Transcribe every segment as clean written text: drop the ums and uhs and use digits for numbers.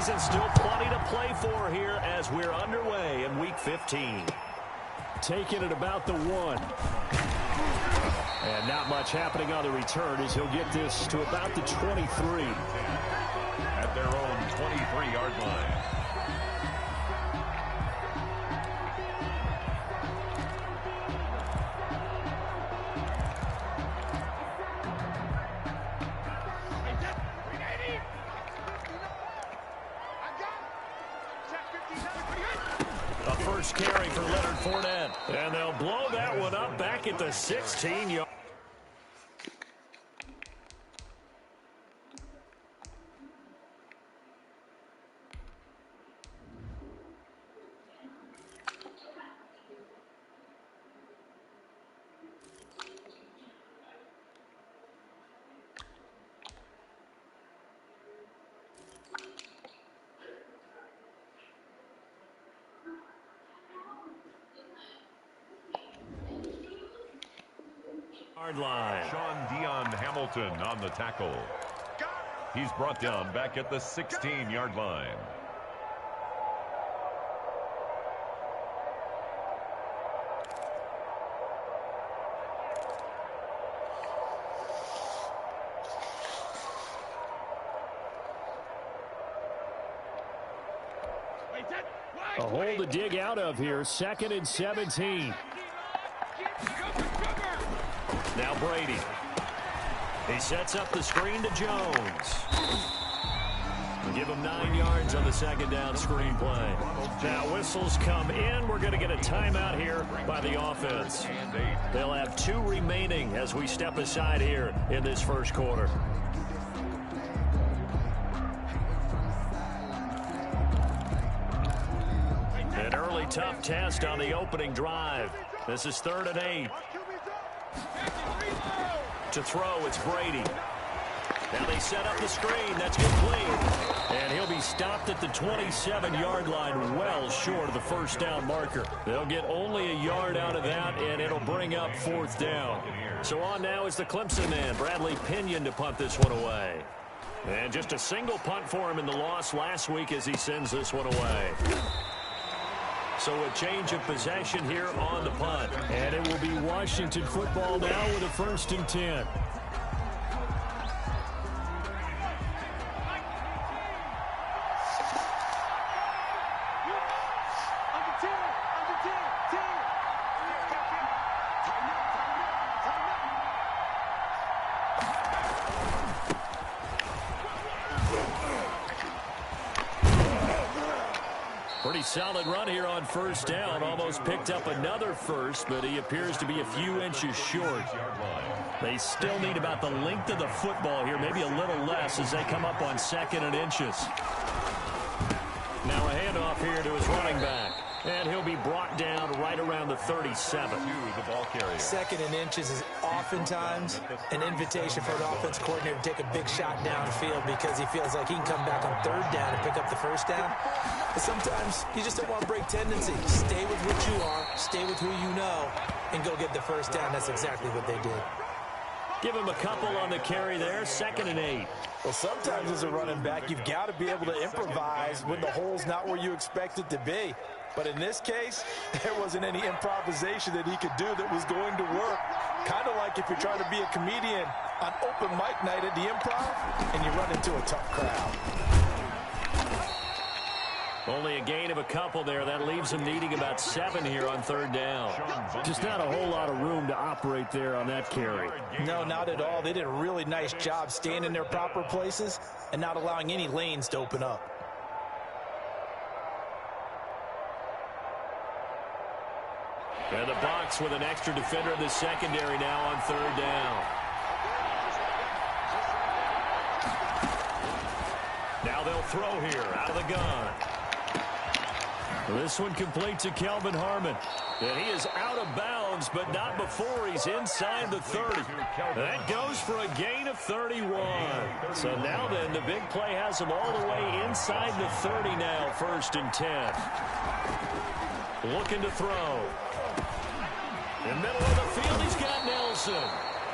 season. Still plenty to play for here as we're underway in Week 15. Taking it about the 1. And not much happening on the return as he'll get this to about the 23. At their own 23-yard line. A first carry for Leonard Fournette. And they'll blow that one up back at the 16-yard. Line. Sean Dion Hamilton on the tackle. He's brought down back at the 16-yard line. A hole to dig out of here. 2nd and 17. Now Brady. He sets up the screen to Jones. Give him 9 yards on the second down screen play. Now whistles come in. We're going to get a timeout here by the offense. They'll have 2 remaining as we step aside here in this first quarter. An early tough test on the opening drive. This is 3rd and 8. To throw, it's Brady. Now they set up the screen. That's complete. And he'll be stopped at the 27-yard line, well short of the first down marker. They'll get only a yard out of that, and it'll bring up 4th down. So on now is the Clemson man, Bradley Pinion, to punt this one away. And just a single punt for him in the loss last week as he sends this one away. So a change of possession here on the punt. And it will be Washington football now with a 1st and 10. Pretty solid run here on 1st down. Almost picked up another first, but he appears to be a few inches short. They still need about the length of the football here, maybe a little less as they come up on 2nd and inches. Now a handoff here to his running back. And he'll be brought down right around the 37. The ball carrier. 2nd and inches is oftentimes an invitation for an offense coordinator to take a big shot downfield because he feels like he can come back on 3rd down and pick up the 1st down. But sometimes you just don't want to break tendency. Stay with what you are, stay with who you know, and go get the 1st down. That's exactly what they did. Give him a couple on the carry there. 2nd and 8. Well, sometimes as a running back, you've got to be able to improvise when the hole's not where you expect it to be. But in this case, there wasn't any improvisation that he could do that was going to work. Kind of like if you're trying to be a comedian on open mic night at the Improv and you run into a tough crowd. Only a gain of a couple there. That leaves him needing about 7 here on 3rd down. Just not a whole lot of room to operate there on that carry. No, not at all. They did a really nice job staying in their proper places and not allowing any lanes to open up. And the Bucs with an extra defender in the secondary now on 3rd down. Now they'll throw here out of the gun. This one complete to Kelvin Harmon. And he is out of bounds, but not before he's inside the 30. That goes for a gain of 31. So now then, the big play has him all the way inside the 30 now, 1st and 10. Looking to throw. In the middle of the field, he's got Nelson.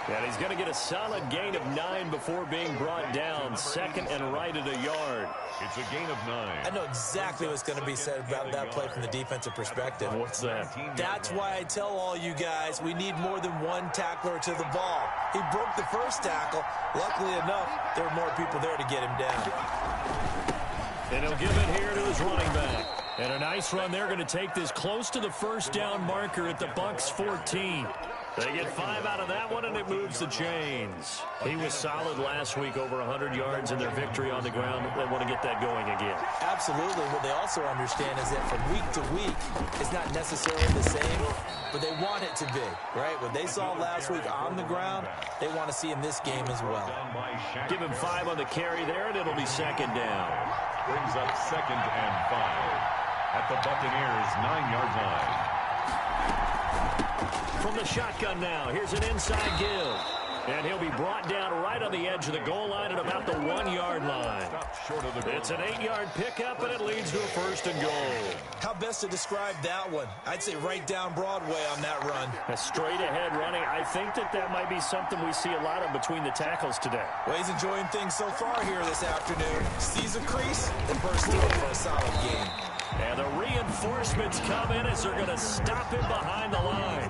And he's going to get a solid gain of 9 before being brought down. Second and right at a yard. It's a gain of 9. I know exactly what's going to be said about that play from the defensive perspective. What's that? That's why I tell all you guys we need more than one tackler to the ball. He broke the first tackle. Luckily enough, there were more people there to get him down. And he'll give it here to his running back. And a nice run. They're going to take this close to the first down marker at the Bucs 14. They get 5 out of that one, and it moves the chains. He was solid last week, over 100 yards in their victory on the ground. They want to get that going again. Absolutely. What they also understand is that from week to week, it's not necessarily the same, but they want it to be, right? What they saw last week on the ground, they want to see in this game as well. Give him 5 on the carry there, and it'll be second down. Brings up second and 5 at the Buccaneers' 9-yard line. From the shotgun now, here's an inside give. And he'll be brought down right on the edge of the goal line at about the 1-yard line. It's an 8-yard pickup, and it leads to a first and goal. How best to describe that one? I'd say right down Broadway on that run. A straight-ahead running. I think that might be something we see a lot of between the tackles today. Well, he's enjoying things so far here this afternoon. Sees a crease and bursts through for a solid game. And the reinforcements come in as they're going to stop him behind the line.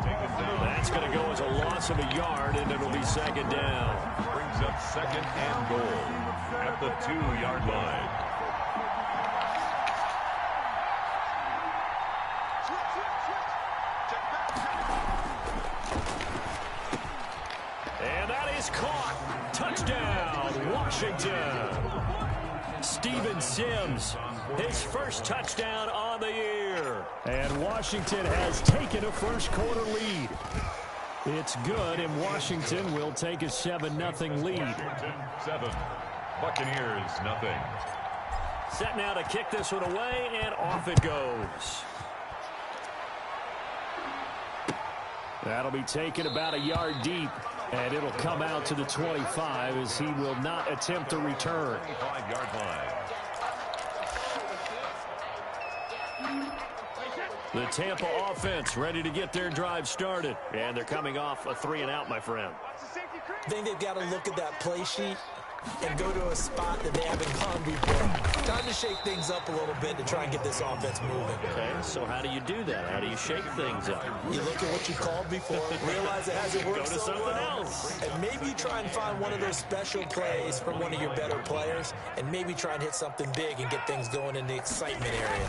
That's going to go as a loss of a yard, and it'll be second down. Brings up second and goal at the 2-yard line. And that is caught. Touchdown, Washington. Steven Sims, his first touchdown on the year. And Washington has taken a first-quarter lead. It's good, and Washington will take a 7-0 lead. 7. Buccaneers, nothing. Set now to kick this one away, and off it goes. That'll be taken about a yard deep, and it'll come out to the 25 as he will not attempt a return. 5-yard line. The Tampa offense ready to get their drive started, and they're coming off a 3-and-out, my friend. I think they've got to look at that play sheet and go to a spot that they haven't gone before. Time to shake things up a little bit to try and get this offense moving. Okay, so how do you do that? How do you shake things up? You look at what you called before, realize it hasn't worked Go to so something well, else. and maybe you try and find one of those special plays from one of your better players, and maybe try and hit something big and get things going in the excitement area.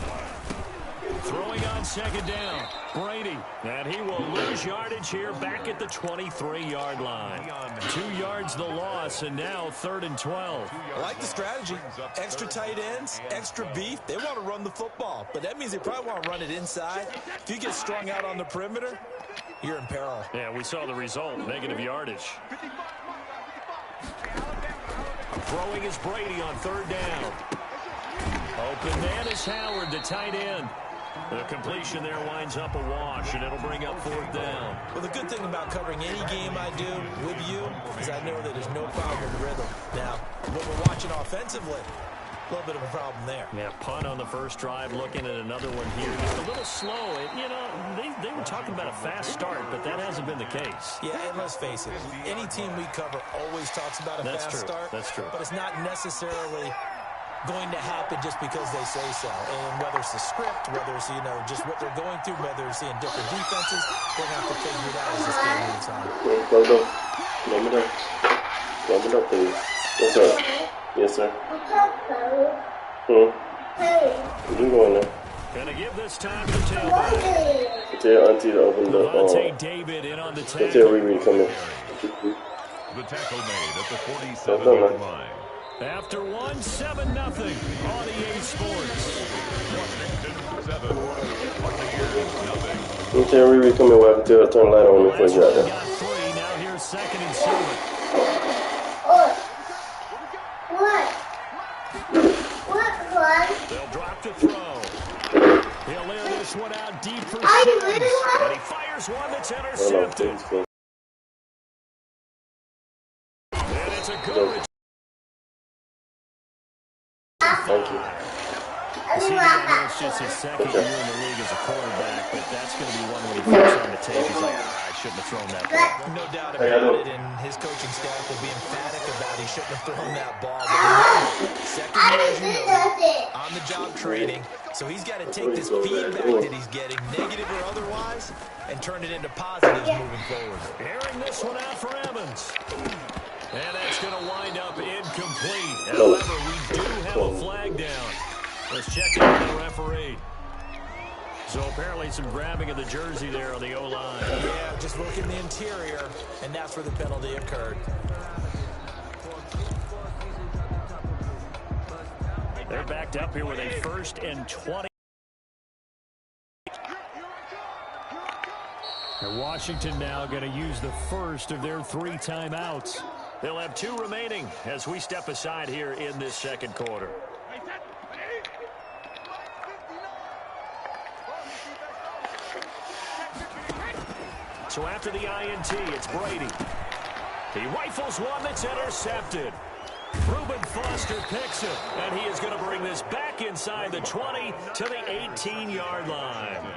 Throwing on second down, Brady, and he will lose yardage here back at the 23-yard line. 2 yards the loss, and now 3rd and 12. I like the strategy. Extra tight ends, extra beef. They want to run the football, but that means they probably want to run it inside. If you get strung out on the perimeter, you're in peril. Yeah, we saw the result, negative yardage. Throwing is Brady on 3rd down. Open man is Howard, the tight end. The completion there winds up a wash, and it'll bring up 4th down. Well, the good thing about covering any game I do with you is I know that there's no problem with the rhythm. Now, when we're watching offensively, a little bit of a problem there. Yeah, punt on the first drive, looking at another one here. Just a little slow. You know, they were talking about a fast start, but that hasn't been the case. Yeah, and let's face it, any team we cover always talks about a fast start. That's true. But it's not necessarily going to happen just because they say so. And whether it's the script, whether it's, just what they're going through, whether it's seeing different defenses, they're going to have to figure it out as this game moves on. Rub it up, please. What's up? Yes, sir. You can go in there. Gonna give this time to tailback. Tell Auntie to open the Levante David in on the tackle. Tell Riri come in. The tackle made at the 47-yard line. After 7-0 on EA Sports. Washington 7, Buccaneers nothing. You tell Riri come in where I can tell her turn the light on before you got there. Got 3, now here's 2nd and 7. They'll drop to throw. He'll air this one out deep for Sims. And he fires one that's intercepted. And it's a good return. Thank you. See, I know it's just his second year in the league as a quarterback, but that's going to be one when he flips on the tape. He's like, I shouldn't have thrown that ball. No doubt about it, and his coaching staff will be emphatic about he shouldn't have thrown that ball. But remember, second year, as you know, on-the-job training, so he's got to take this feedback that he's getting, negative or otherwise, and turn it into positives moving forward. Airing this one out for Evans. And that's going to wind up incomplete. However, we do have a flag down. Let's check in with the referee. So apparently some grabbing of the jersey there on the O-line. Yeah, just look in the interior, and that's where the penalty occurred. They're backed up here with a 1st and 20. And Washington now going to use the first of their 3 timeouts. They'll have 2 remaining as we step aside here in this second quarter. So after the INT, it's Brady. He rifles one that's intercepted. Reuben Foster picks it, and he is going to bring this back inside the 20 to the 18-yard line.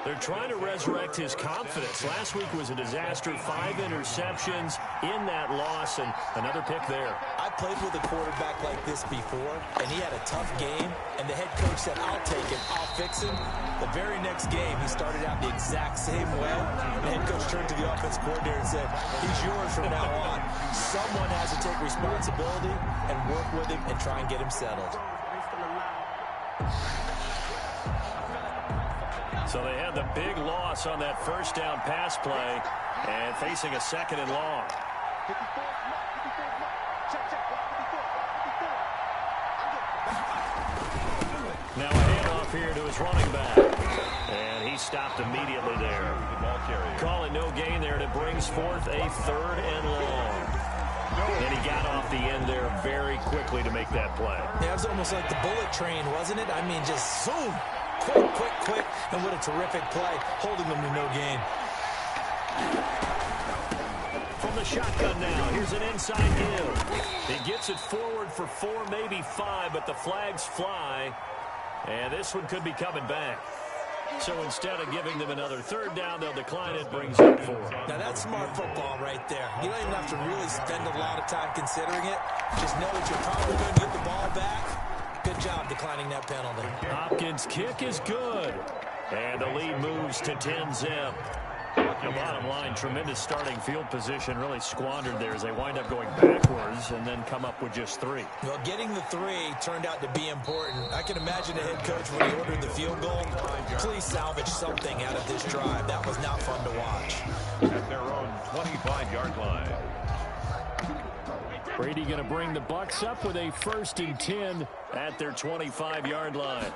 They're trying to resurrect his confidence. Last week was a disaster. 5 interceptions in that loss, and another pick there. I played with a quarterback like this before, and he had a tough game, and the head coach said, I'll take it, I'll fix him. The very next game, he started out the exact same way. The head coach turned to the offense coordinator and said, he's yours from now on. Someone has to take responsibility and work with him and try and get him settled. So they had the big loss on that first down pass play and facing a 2nd and long. Now a handoff here to his running back. And he stopped immediately there. Call it no gain there, and it brings forth a 3rd and long. And he got off the end there very quickly to make that play. Yeah, it was almost like the bullet train, wasn't it? I mean, just zoom. Quick, and what a terrific play, holding them to no gain. From the shotgun now, here's an inside give. He gets it forward for 4, maybe 5, but the flags fly, and this one could be coming back. So instead of giving them another 3rd down, they'll decline it, brings up 4. Now that's smart football right there. You don't even have to really spend a lot of time considering it. Just know that you're probably going to get the ball back. Good job declining that penalty. Hopkins' kick is good. And the lead moves to 10-zip. The bottom line, tremendous starting field position, really squandered there as they wind up going backwards and then come up with just 3. Well, getting the 3 turned out to be important. I can imagine the head coach when he ordered the field goal. Please salvage something out of this drive. That was not fun to watch. At their own 25-yard line. Brady going to bring the Bucs up with a 1st and 10 at their 25-yard line.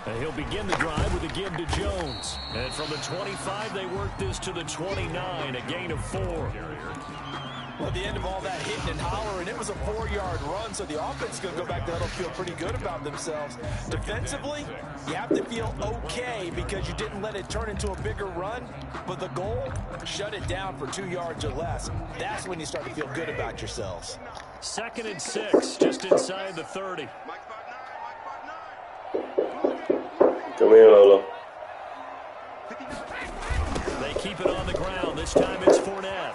And he'll begin the drive with a give to Jones. And from the 25, they work this to the 29, a gain of 4. Well, at the end of all that hitting and hollering, it was a 4-yard run, so the offense is going to go back to huddle, feel pretty good about themselves. Defensively, you have to feel okay because you didn't let it turn into a bigger run, but the goal, shut it down for 2 yards or less. That's when you start to feel good about yourselves. 2nd and 6, just inside the 30. Come here, Lola. They keep it on the ground. This time it's Fournette.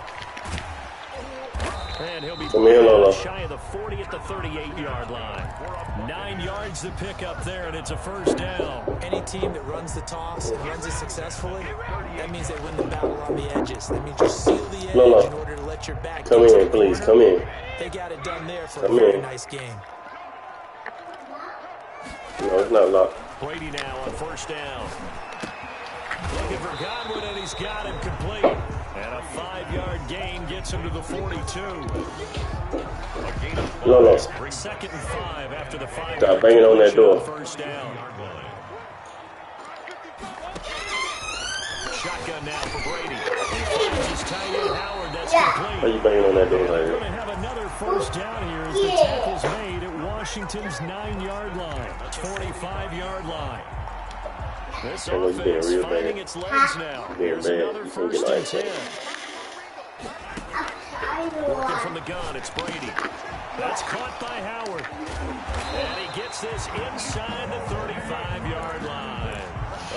And he'll be shy of the 40 at the 38-yard line. 9 yards to pick up there, and it's a 1st down. Any team that runs the toss and runs it successfully, that means they win the battle on the edges. That means you seal the edge in order to let your back come in, please. Come in. They got it done there for a very nice game. No, it's not locked. Brady now on 1st down. Looking for Godwin, and he's got him complete. And a 5-yard gain gets him to the 42. Lola. 2nd and 5 after the 5-yard stop banging on that door. 1st down. Shotgun now for Brady. He finds his tight end Howard. That's complete. Why are you banging on that door like We're that? going to have another 1st down here as the tackle's made at Washington's 9-yard line. 45-yard line. This offense finding its legs now. Here's another 1st and 10. Working from the gun, it's Brady. That's caught by Howard. And he gets this inside the 35-yard line.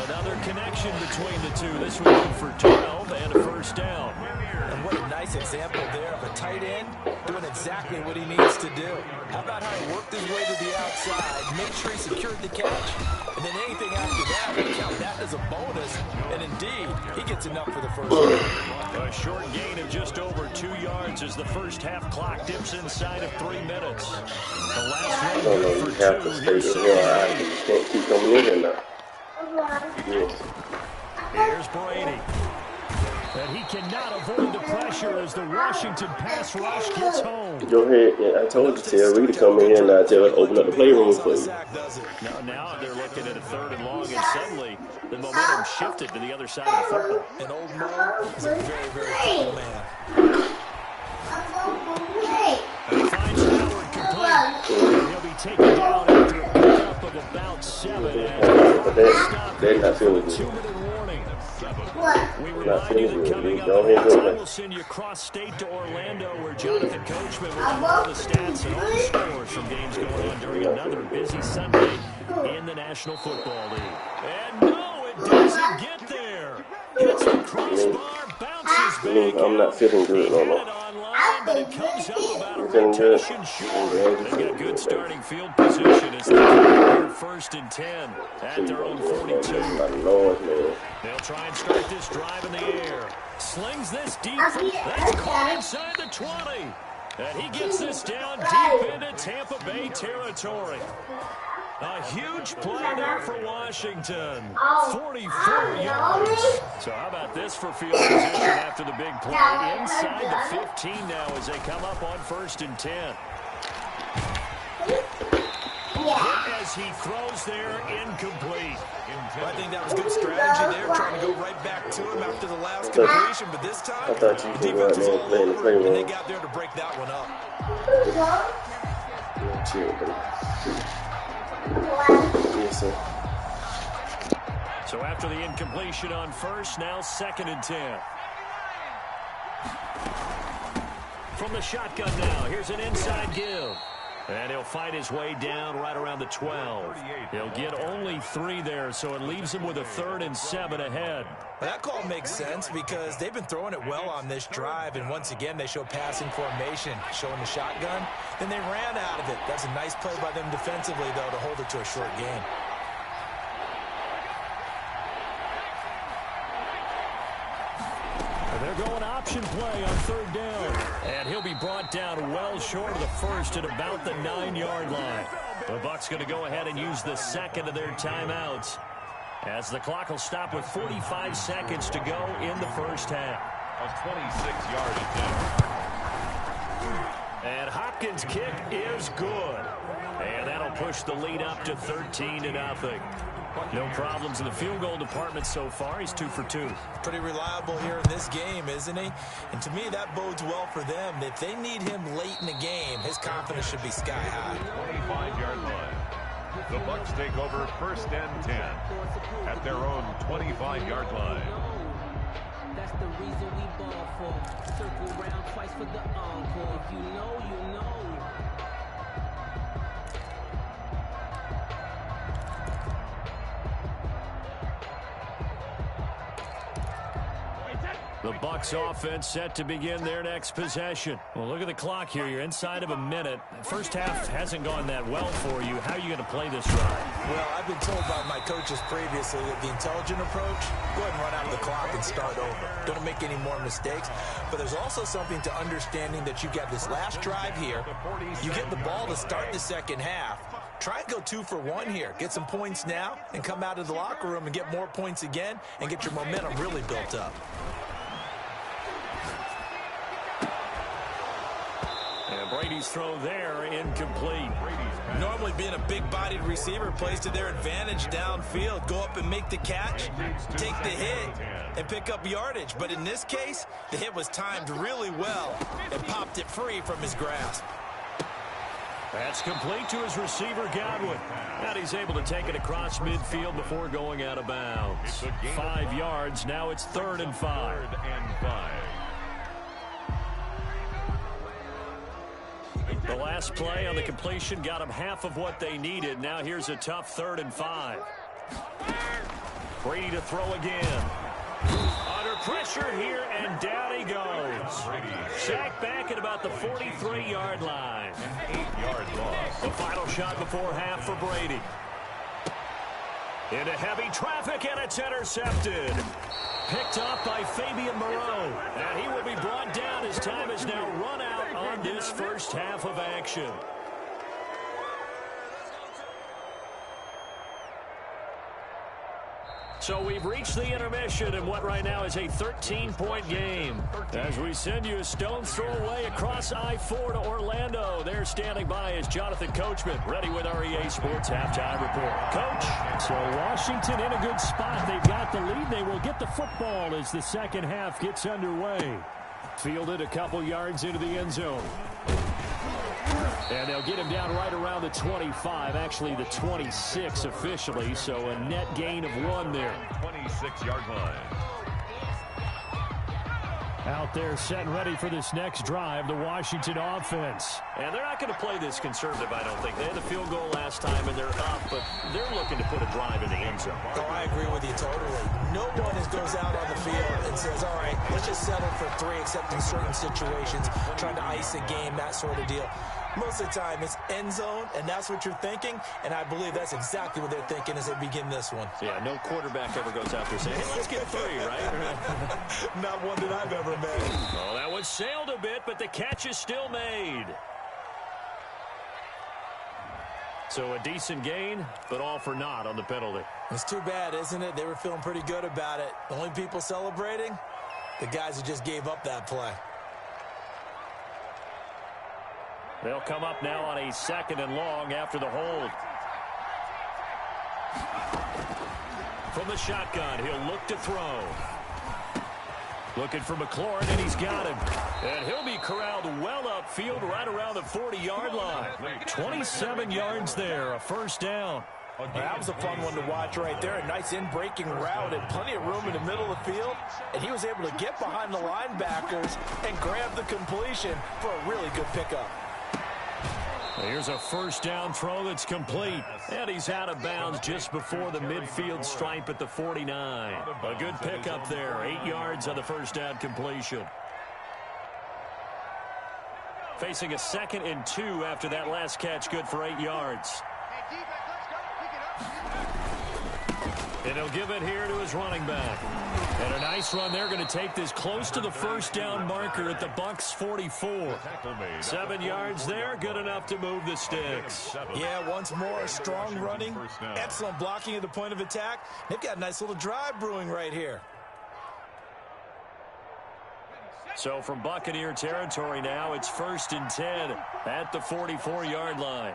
Another connection between the two. This one good for 12 and a first down. And what a nice example there of a tight end doing exactly what he needs to do. How about how he worked his way to the outside, made sure he secured the catch, and then anything after that, we count that as a bonus. And indeed, he gets enough for the first down. A short gain of just over 2 yards as the first half clock dips inside of 3 minutes. The last one good for 2. Here's can't keep coming in here now. Yes. Here's Brady. And he cannot avoid the pressure as the Washington pass rush gets home. Go ahead. Yeah, I told you, tell Reed to come in here and I tell her to open up the playroom for you. Now they're looking at a 3rd and long, and suddenly the momentum shifted to the other side of the football. And old Mo is a very, very cool man. And he finds Howard complete. He'll be taken down after a pickup of about 7. But they're not feeling good. 2-minute warning. We remind you that coming up at halftime, we'll send you cross-state to Orlando, where Jonathan Coachman will have all the stats and all the scores from games going on during another busy Sunday in the National Football League. And no, it doesn't get there. Hits the crossbar, bounces back. I'm not feeling good no more. But it comes up about a rotation short. They've got good starting field position as they come 1st and 10 at their own 42. They'll try and start this drive in the air. Slings this deep. That's caught inside the 20. And he gets this down deep into Tampa Bay territory. A huge play there for Washington. 44 yards. So how about this for field position after the big play? Inside the 15 now as they come up on 1st and 10. As he throws there, incomplete. Well, I think that was good strategy there, trying to go right back to him after the last completion. But this time, the defense was all over, and they got there to break that one up. Yes, sir. So after the incompletion on 1st, now 2nd and 10. From the shotgun now, here's an inside give. And he'll fight his way down right around the 12. He'll get only 3 there, so it leaves him with a 3rd and 7 ahead. Well, that call makes sense because they've been throwing it well on this drive, and once again they show passing formation, showing the shotgun. Then they ran out of it. That's a nice play by them defensively, though, to hold it to a short gain. They're going option play on 3rd down. And he'll be brought down well short of the 1st at about the 9-yard line. The Bucs going to go ahead and use the 2nd of their timeouts, as the clock will stop with 45 seconds to go in the 1st half. A 26-yard attempt. And Hopkins' kick is good. And that'll push the lead up to 13-0. No problems in the field goal department so far. He's 2 for 2. Pretty reliable here in this game, isn't he? And to me, that bodes well for them. If they need him late in the game, his confidence should be sky high. 25-yard line. The Bucs take over 1st and 10 at their own 25-yard line. That's the reason we ball for. Circle round twice for the encore. If you know, you know. The Bucs offense set to begin their next possession. Well, look at the clock here. You're inside of a minute. First half hasn't gone that well for you. How are you going to play this drive? Well, I've been told by my coaches previously that the intelligent approach, go ahead and run out of the clock and start over. Don't make any more mistakes. But there's also something to understanding that you got this last drive here. You get the ball to start the second half. Try and go 2 for 1 here. Get some points now and come out of the locker room and get more points again and get your momentum really built up. And Brady's throw there, incomplete. Normally being a big-bodied receiver plays to their advantage downfield. Go up and make the catch, take the hit, and pick up yardage. But in this case, the hit was timed really well and popped it free from his grasp. That's complete to his receiver, Godwin. And he's able to take it across midfield before going out of bounds. 5 yards. Now it's 3rd and 5. 3rd and 5. The last play on the completion got them half of what they needed. Now here's a tough 3rd and 5. Brady to throw again. Under pressure here, and down he goes. Sacked back at about the 43-yard line. An 8-yard loss. The final shot before half for Brady. Into heavy traffic, and it's intercepted. Picked off by Fabian Moreau. And he will be brought down as time is now run out on this first half of action. So we've reached the intermission in what right now is a 13-point game. As we send you a stone's throw away across I-4 to Orlando. There standing by is Jonathan Coachman, ready with our EA Sports Halftime Report. Coach, so Washington in a good spot. They've got the lead. They will get the football as the second half gets underway. Fielded a couple yards into the end zone. And they'll get him down right around the 25, actually the 26 officially, so a net gain of 1 there. 26-yard line. Out there set and ready for this next drive, the Washington offense. And they're not going to play this conservative, I don't think. They had the field goal last time, and they're up, but they're looking to put a drive in the end zone. Oh, I agree with you totally. No one goes out on the field and says, all right, let's just settle for 3, except in certain situations, trying to ice a game, that sort of deal. Most of the time, it's end zone, and that's what you're thinking, and I believe that's exactly what they're thinking as they begin this one. Yeah, no quarterback ever goes out there saying, hey, let's get 3, right? Not one that I've ever met. Oh, that one sailed a bit, but the catch is still made. So a decent gain, but all for naught on the penalty. It's too bad, isn't it? They were feeling pretty good about it. The only people celebrating, the guys who just gave up that play. They'll come up now on a 2nd and long after the hold. From the shotgun, he'll look to throw. Looking for McLaurin, and he's got him. And he'll be corralled well upfield right around the 40-yard line. 27 yards there, a first down. That was a fun one to watch right there. A nice in-breaking route and plenty of room in the middle of the field. And he was able to get behind the linebackers and grab the completion for a really good pickup. Here's a first down throw that's complete. And he's out of bounds just before the midfield stripe at the 49. A good pickup there. 8 yards on the first down completion. Facing a 2nd and 2 after that last catch, good for 8 yards. And he'll give it here to his running back. And a nice run. They're going to take this close to the first down marker at the Bucs 44. 7 yards there, good enough to move the sticks. Yeah, once more, strong running, excellent blocking at the point of attack. They've got a nice little drive brewing right here. So from Buccaneer territory now, it's 1st and 10 at the 44-yard line.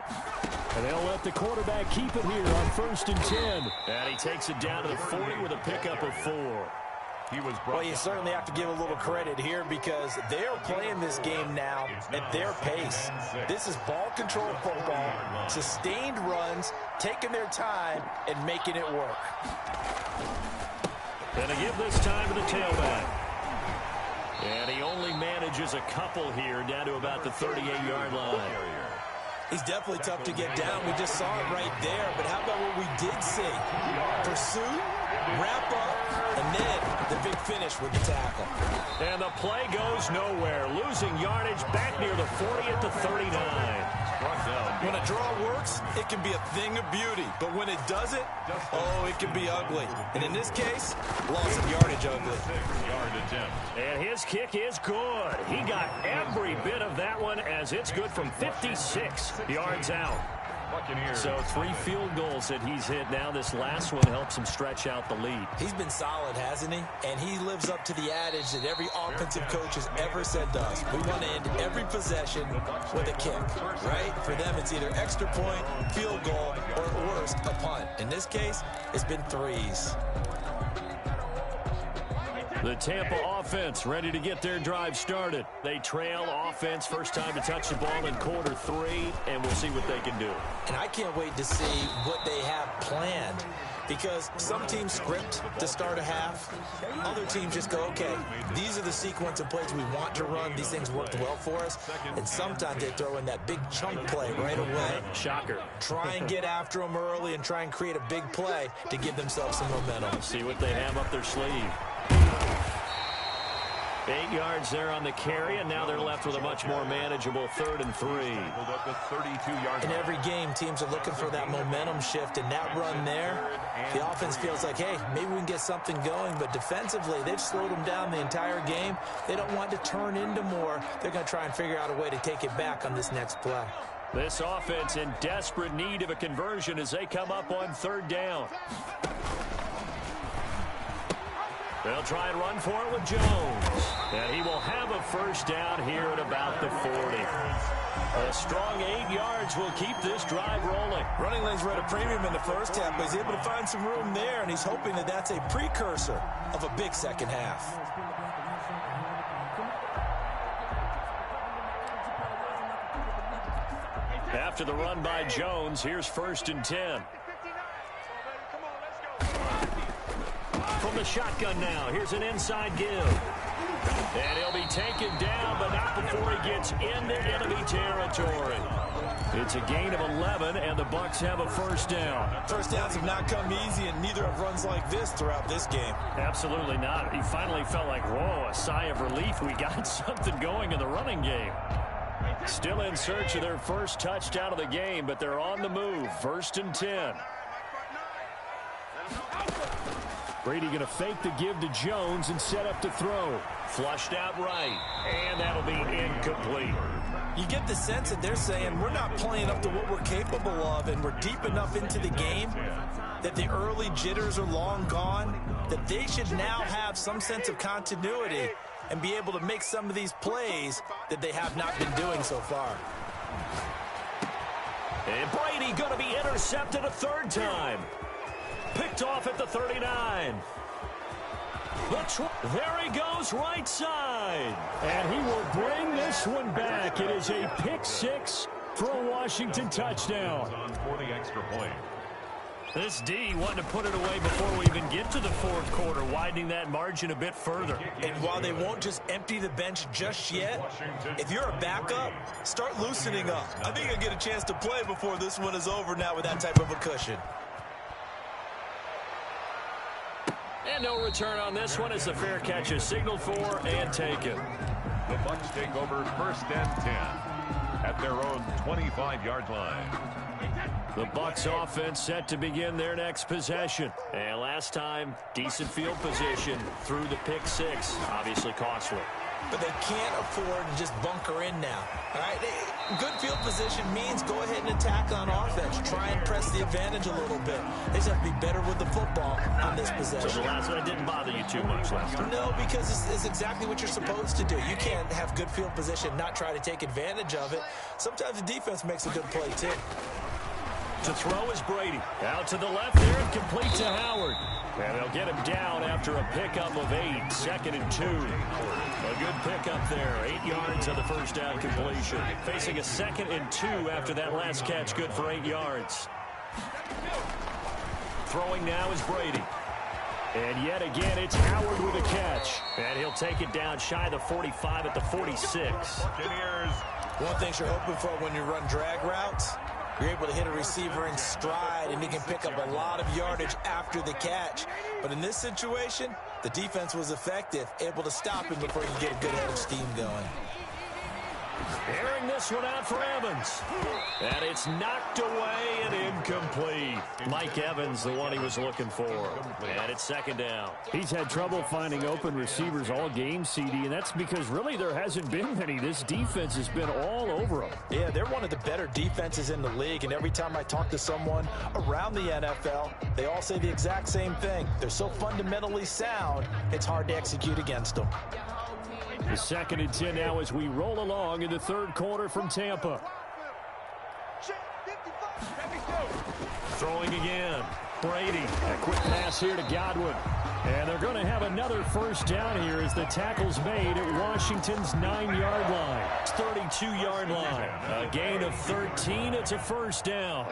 And they'll let the quarterback keep it here on 1st and 10. And he takes it down to the 40 with a pickup of 4. Well, you certainly have to give a little credit here because they're playing this game now at their pace. This is ball control football, sustained runs, taking their time, and making it work. And to give this time to the tailback. And he only manages a couple here down to about the 38-yard line. He's definitely tough to get down. We just saw it right there. But how about what we did see? Pursuit, wrap up, and then the big finish with the tackle. And the play goes nowhere. Losing yardage back near the 40 at the 39. When a draw works, it can be a thing of beauty. But when it doesn't, oh, it can be ugly. And in this case, loss of yardage ugly. And his kick is good. He got every bit of that one as it's good from 56 yards out. So 3 field goals that he's hit now. This last one helps him stretch out the lead. He's been solid, hasn't he? And he lives up to the adage that every offensive coach has ever said to us. We want to end every possession with a kick, right? For them, it's either extra point, field goal, or at worst, a punt. In this case, it's been 3s. The Tampa offense ready to get their drive started. They trail offense, first time to touch the ball in quarter 3, and we'll see what they can do. And I can't wait to see what they have planned. Because some teams script to start a half. Other teams just go, okay, these are the sequence of plays we want to run. These things worked well for us. And sometimes they throw in that big chunk play right away. Shocker. Try and get after them early and try and create a big play to give themselves some momentum. See what they have up their sleeve. 8 yards there on the carry, and now they're left with a much more manageable 3rd and 3. In every game, teams are looking for that momentum shift, and that run there, the offense feels like, hey, maybe we can get something going, but defensively, they've slowed them down the entire game. They don't want to turn into more. They're going to try and figure out a way to take it back on this next play. This offense in desperate need of a conversion as they come up on 3rd down. They'll try and run for it with Jones. And he will have a first down here at about the 40. A strong 8 yards will keep this drive rolling. Running lanes were at a premium in the first half, but he's able to find some room there, and he's hoping that that's a precursor of a big second half. After the run by Jones, here's 1st and 10. From the shotgun now, here's an inside give. And he'll be taken down, but not before he gets into enemy territory. It's a gain of 11, and the Bucs have a first down. First downs have not come easy, and neither have runs like this throughout this game. Absolutely not. He finally felt like, whoa, a sigh of relief. We got something going in the running game. Still in search of their first touchdown of the game, but they're on the move. 1st and 10. Brady going to fake the give to Jones and set up to throw. Flushed out right, and that'll be incomplete. You get the sense that they're saying we're not playing up to what we're capable of, and we're deep enough into the game that the early jitters are long gone, that they should now have some sense of continuity and be able to make some of these plays that they have not been doing so far. And Brady going to be intercepted a 3rd time. Picked off at the 39. There he goes, right side. And he will bring this one back. It is a pick 6 for a Washington touchdown. For the extra point. This D wanting to put it away before we even get to the 4th quarter, widening that margin a bit further. And while they won't just empty the bench just yet, if you're a backup, start loosening up. I think you'll get a chance to play before this one is over now with that type of a cushion. And no return on this one as the fair catch is signaled for and taken. The Bucs take over 1st and 10 at their own 25-yard line. The Bucs offense set to begin their next possession. And last time, decent field position through the pick 6. Obviously costly. But they can't afford to just bunker in now. All right, good field position means go ahead and attack on offense. Try and press the advantage a little bit. They just have to be better with the football on this possession. So the last one didn't bother you too much last time? No, because it's exactly what you're supposed to do. You can't have good field position, not try to take advantage of it. Sometimes the defense makes a good play, too. To throw is Brady. Out to the left there and complete to Howard. And they'll get him down after a pickup of 8. 2nd and 2. A good pickup there. 8 yards on the first down completion. Facing a 2nd and 2 after that last catch. Good for 8 yards. Throwing now is Brady. And yet again, it's Howard with a catch. And he'll take it down shy of the 45 at the 46. One thing you're hoping for when you run drag routes, you're able to hit a receiver in stride, and he can pick up a lot of yardage after the catch. But in this situation, the defense was effective, able to stop him before he could get a good head of steam going. Airing this one out for Evans. And it's knocked away and incomplete. Mike Evans, the one he was looking for. And it's 2nd down. He's had trouble finding open receivers all game, CD, and that's because really there hasn't been many. This defense has been all over them. Yeah, they're one of the better defenses in the league, and every time I talk to someone around the NFL, they all say the exact same thing. They're so fundamentally sound, it's hard to execute against them. The 2nd and 10 now as we roll along in the 3rd quarter from Tampa. Throwing again. Brady. A quick pass here to Godwin. And they're going to have another first down here as the tackle's made at Washington's 9-yard line. 32-yard line. A gain of 13. It's a first down.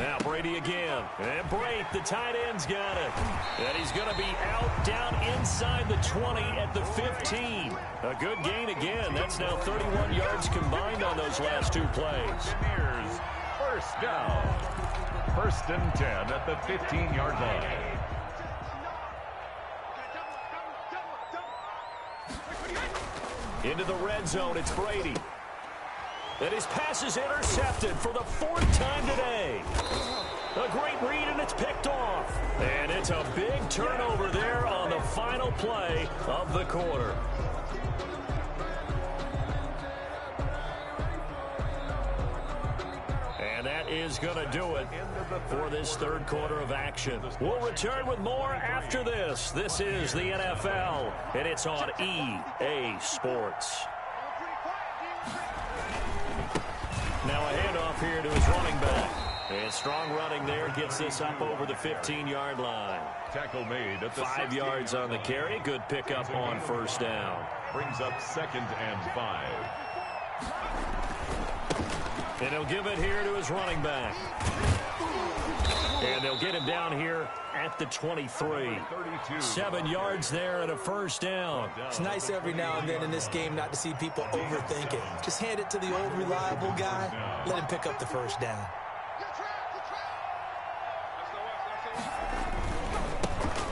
Now Brady again. And Brate, the tight end's got it. And he's going to be out down inside the 20 at the 15. A good gain again. That's now 31 yards combined on those last two plays. Here's first down. First and 10 at the 15-yard line. Into the red zone, it's Brady. And his pass is intercepted for the fourth time today. A great read, and it's picked off. And it's a big turnover there on the final play of the quarter. And that is going to do it for this third quarter of action. We'll return with more after this. This is the NFL, and it's on EA Sports. Now a handoff here to his running back. And strong running there gets this up over the 15-yard line. Tackle made at the 5 yards on the carry. Good pickup on first down. Brings up 2nd and 5. And he'll give it here to his running back. And they'll get him down here at the 23. 7 yards there and a first down. It's nice every now and then in this game not to see people overthink it. Just hand it to the old reliable guy. Let him pick up the first down.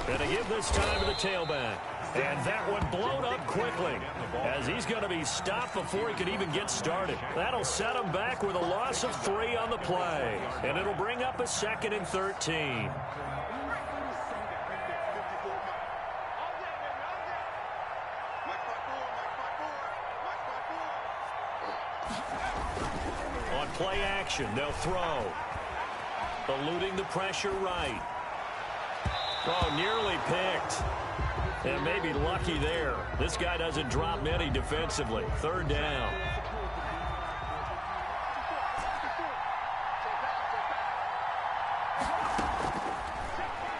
And to give this time to the tailback. And that one blown up quickly as he's going to be stopped before he can even get started. That'll set him back with a loss of 3 on the play. And it'll bring up a 2nd and 13. On play action, they'll throw. Eluding the pressure right. Oh, nearly picked. And maybe lucky there. This guy doesn't drop many defensively. 3rd down.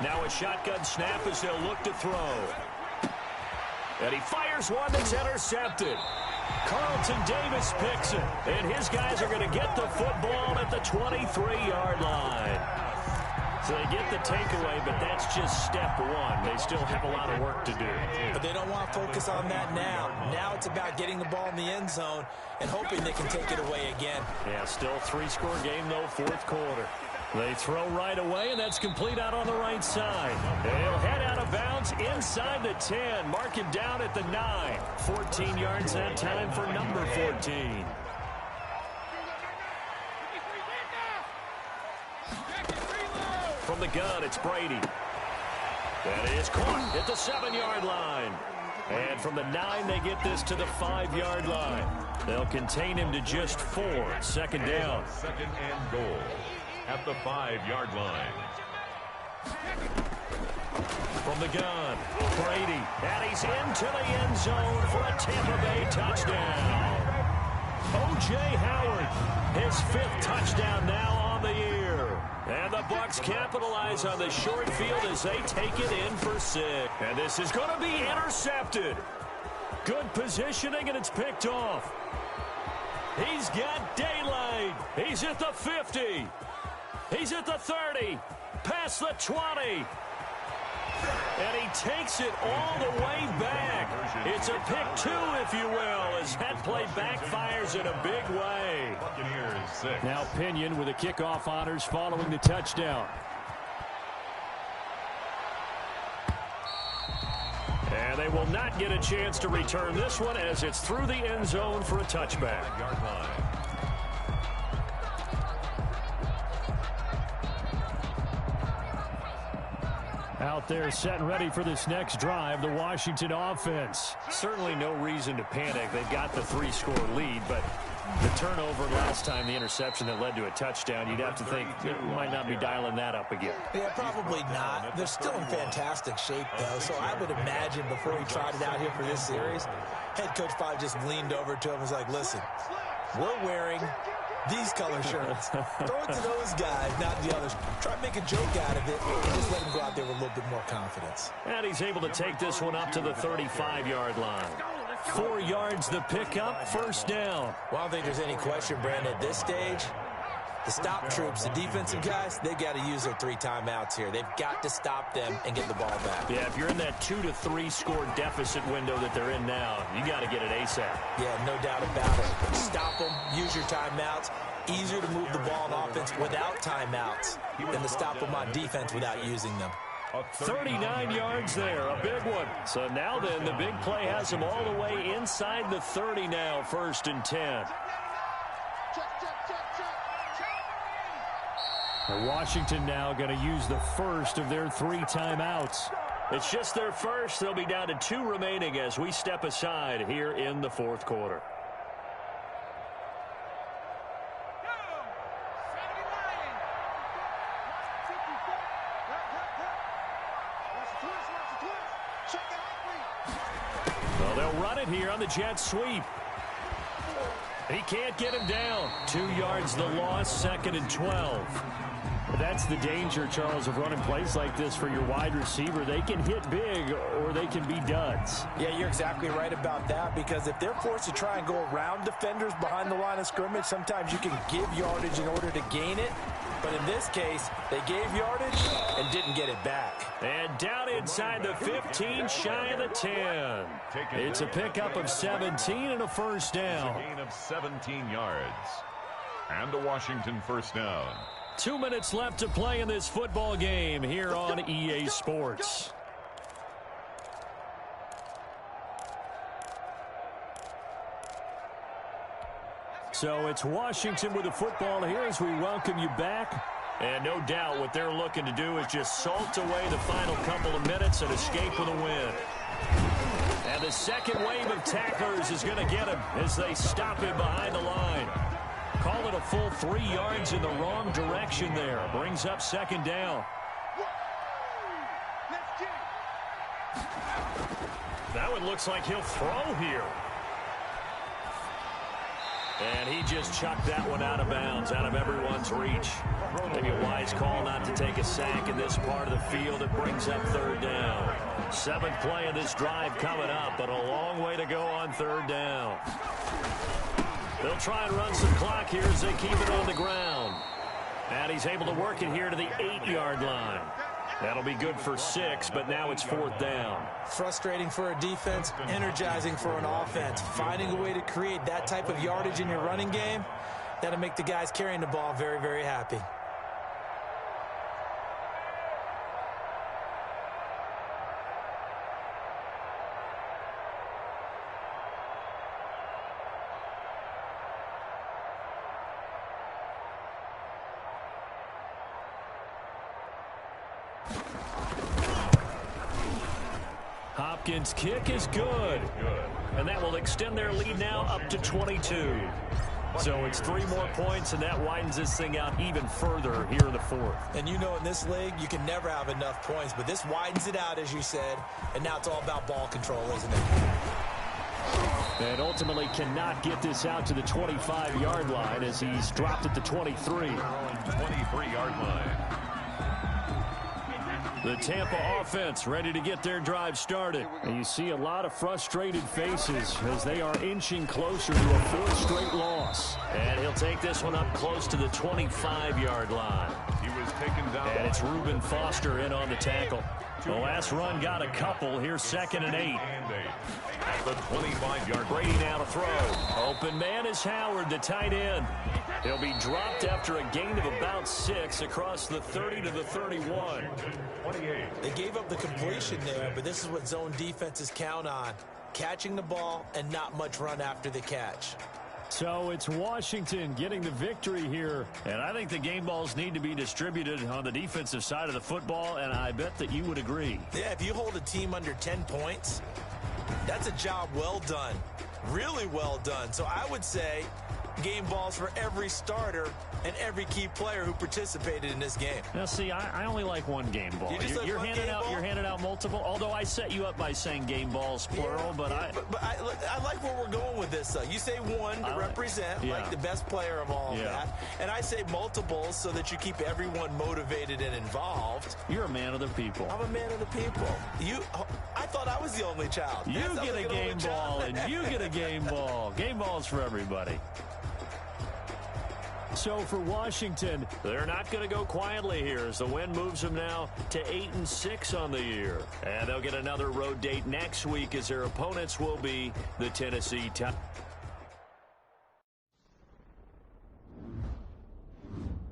Now a shotgun snap as they'll look to throw. And he fires one that's intercepted. Carlton Davis picks it. And his guys are going to get the football at the 23-yard line. So they get the takeaway, but that's just step one. They still have a lot of work to do. But they don't want to focus on that now. Now it's about getting the ball in the end zone and hoping they can take it away again. Yeah, still a 3-score game, though, 4th quarter. They throw right away, and that's complete out on the right side. And he'll head out of bounds inside the 10. Mark him down at the 9. 14 yards that time for number 14. From the gun, it's Brady. That is caught at the 7-yard line. And from the 9, they get this to the 5-yard line. They'll contain him to just 4. 2nd down. 2nd and goal at the 5-yard line. From the gun, Brady. And he's into the end zone for a Tampa Bay touchdown. O.J. Howard, his 5th touchdown now on the year. And the Bucs capitalize on the short field as they take it in for 6. And this is going to be intercepted. Good positioning, and it's picked off. He's got daylight. He's at the 50. He's at the 30. Past the 20. And he takes it all the way back. It's a pick 2, if you will, as that play backfires in a big way. Buccaneers 6. Now Pinion with the kickoff honors following the touchdown. And they will not get a chance to return this one as it's through the end zone for a touchback. Yard line. Out there set and ready for this next drive, the Washington offense. Certainly no reason to panic. They've got the 3-score lead, but the turnover last time, the interception that led to a touchdown, you'd have to think they might not be dialing that up again. Yeah, probably not. They're still in fantastic shape, though, so I would imagine before he tried it out here for this series, head coach probably just leaned over to him and was like, listen, we're wearing these color shirts. Throw it to those guys, not the others. Try to make a joke out of it and just let him go out there with a little bit more confidence. And he's able to take this one up to the 35-yard line. 4 yards the pickup, first down. Well, I don't think there's any question, Brandon, at this stage, The stop troops, the defensive guys, they got to use their 3 timeouts here. They've got to stop them and get the ball back. Yeah, if you're in that 2 to 3 score deficit window that they're in now, you got to get it ASAP. Yeah, no doubt about it. Stop them, use your timeouts. Easier to move the ball on offense without timeouts than to stop them on defense without using them. 39 yards there, a big one. So now then, the big play has them all the way inside the 30 now, 1st and 10. Washington now going to use the first of their 3 timeouts. It's just their first. They'll be down to 2 remaining as we step aside here in the 4th quarter. Well, they'll run it here on the jet sweep. He can't get him down. 2 yards the loss, 2nd and 12. That's the danger, Charles, of running plays like this for your wide receiver. They can hit big or they can be duds. Yeah, you're exactly right about that, because if they're forced to try and go around defenders behind the line of scrimmage, sometimes you can give yardage in order to gain it. But in this case, they gave yardage and didn't get it back. And down inside the 15, shy of the 10. It's a pickup of 17 and a first down. A gain of 17 yards. And a Washington first down. 2 minutes left to play in this football game here on EA Sports. So it's Washington with the football here as we welcome you back. And no doubt what they're looking to do is just salt away the final couple of minutes and escape with a win. And the second wave of tacklers is going to get him as they stop him behind the line. Call it a full 3 yards in the wrong direction there. Brings up 2nd down. That one looks like he'll throw here. And he just chucked that one out of bounds, out of everyone's reach. Maybe a wise call not to take a sack in this part of the field. It brings up 3rd down. 7th play of this drive coming up, but a long way to go on 3rd down. They'll try and run some clock here as they keep it on the ground. And he's able to work it here to the 8-yard line. That'll be good for 6, but now it's 4th down. Frustrating for a defense, energizing for an offense. Finding a way to create that type of yardage in your running game, that'll make the guys carrying the ball very, very happy. Hopkins' kick is good. And that will extend their lead now up to 22. So it's 3 more points, and that widens this thing out even further here in the 4th. And you know, in this league, you can never have enough points, but this widens it out, as you said, and now it's all about ball control, isn't it? And ultimately cannot get this out to the 25-yard line as he's dropped at the 23. 23-yard line. The Tampa offense ready to get their drive started. And you see a lot of frustrated faces as they are inching closer to a 4th straight loss. And he'll take this one up close to the 25-yard line. He was taken down. And it's Reuben Foster in on the tackle. The last run got a couple. Here's 2nd and 8. At the 25-yard. Brady now to throw. Open man is Howard, the tight end. He'll be dropped after a gain of about 6 across the 30 to the 31. 28. They gave up the completion there, but this is what zone defenses count on. Catching the ball and not much run after the catch. So it's Washington getting the victory here. And I think the game balls need to be distributed on the defensive side of the football, and I bet that you would agree. Yeah, if you hold a team under 10 points, that's a job well done. Really well done. So I would say game balls for every starter and every key player who participated in this game. Now, see, I only like one game ball. You're handing out multiple. Although I set you up by saying game balls plural, but I like where we're going with this. You say one to represent like the best player of all of that, and I say multiples so that you keep everyone motivated and involved. You're a man of the people. I'm a man of the people. I thought I was the only child. You get a game ball, and you get a game ball. Game balls for everybody. So for Washington, they're not going to go quietly here as the win moves them now to 8-6 on the year. And they'll get another road date next week as their opponents will be the Tennessee Titans.